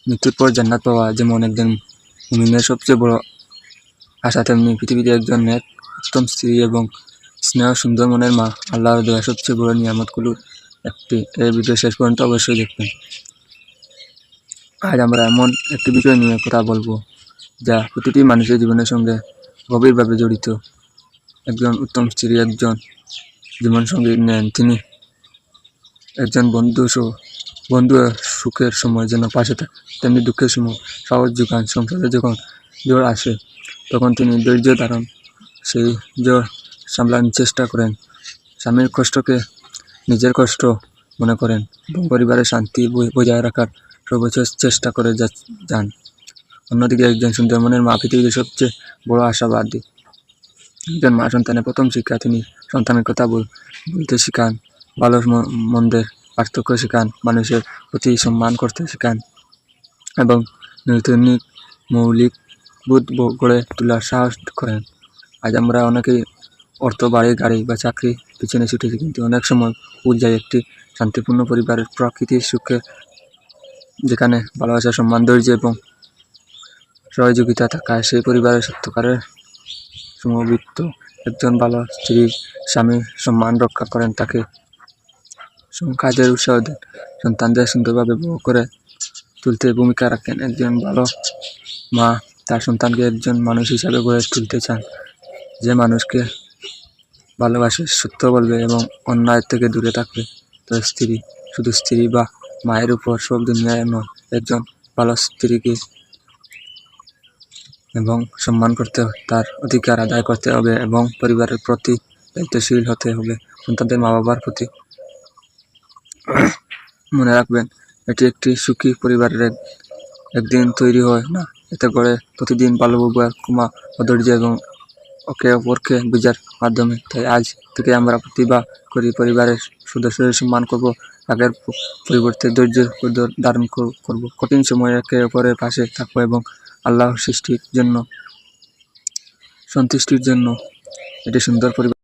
মৃত্যুর পর জান্নাত পাওয়া যেমন একজন মুমিনের সবচেয়ে বড় আশা, তেমনি পৃথিবীতে একজন নেক উত্তম স্ত্রী এবং স্নেহ সুন্দর মনের মা আল্লাহর দেওয়া সবচেয়ে বড় নিয়ামতগুলোর একটি। এই ভিডিও শেষ পর্যন্ত অবশ্যই দেখবেন। আজ আমরা এমন একটি বিষয় নিয়ে কথা বলবো যা প্রতিটি মানুষের জীবনের সঙ্গে গভীরভাবে জড়িত। একজন উত্তম স্ত্রী একজন জীবনসঙ্গী নেন তিনি একজন বন্ধু সুখের সময় যেন পাশে থাকে, তেমনি দুঃখের সময় সাহস যোগান। সংসারে যখন ঝড় আসে তখন তিনি ধৈর্য ধারণ, সেই ঝড় সামলানোর চেষ্টা করেন। স্বামীর কষ্টকে নিজের কষ্ট মনে করেন এবং পরিবারের শান্তি বজায় রাখার সর্বোচ্চ চেষ্টা করে যান। অন্যদিকে একজন সুন্দর মনের মা পৃথিবীর সবচেয়ে বড় আশাবাদী। একজন মা সন্তানের প্রথম শিক্ষা, তিনি সন্তানের কথা বলতে শেখান, ভালো মন্দের পার্থক্য শেখান, মানুষের প্রতি সম্মান করতে শেখান এবং নৈতিক মৌলিক বোধ গড়ে তোলার সাহস করেন। আজ আমরা অনেকেই অর্থ, বাড়ি, গাড়ি বা চাকরি পিছনে ছুটেছি, কিন্তু অনেক সময় ভুল যায় একটি শান্তিপূর্ণ পরিবারের প্রকৃতির সুখে, যেখানে ভালোবাসা, সম্মান, ধৈর্য এবং সহযোগিতা থাকায় সেই পরিবারের সত্যকারের সমবৃত্ত। একজন ভালো স্ত্রী স্বামীর সম্মান রক্ষা করেন, তাকে কাজের উৎসাহ দেন, সন্তানদের সুন্দরভাবে বড় করে তুলতে ভূমিকা রাখেন। একজন ভালো মা তার সন্তানকে একজন মানুষ হিসাবে গড়ে তুলতে চান, যে মানুষকে ভালোবাসে, সত্য বলবে এবং অন্যায় থেকে দূরে থাকবে। তো স্ত্রী শুধু স্ত্রী বা মায়ের উপর সব দুনিয়ায় নয়। একজন ভালো স্ত্রীকে এবং সম্মান করতে, তার অধিকার আদায় করতে হবে এবং পরিবারের প্রতি দায়িত্বশীল হতে হবে। সন্তানদের মা বাবার প্রতি মনে রাখবেন, এটি একটি সুখী পরিবারের একদিন তৈরি হয় না, এতে করে প্রতিদিন ভালোবাসা, ক্ষমা, ধৈর্য এবং একে অপরকে বোঝার মাধ্যমে। তাই আজ থেকে আমরা প্রতিভা করি পরিবারের সদস্যদের সম্মান করব, আগের পরিবর্তে ধৈর্য ধারণ করব, কঠিন সময়ে একে অপরের পাশে থাকবো এবং আল্লাহর সৃষ্টির জন্য সন্তুষ্টির জন্য এটি সুন্দর পরিবার।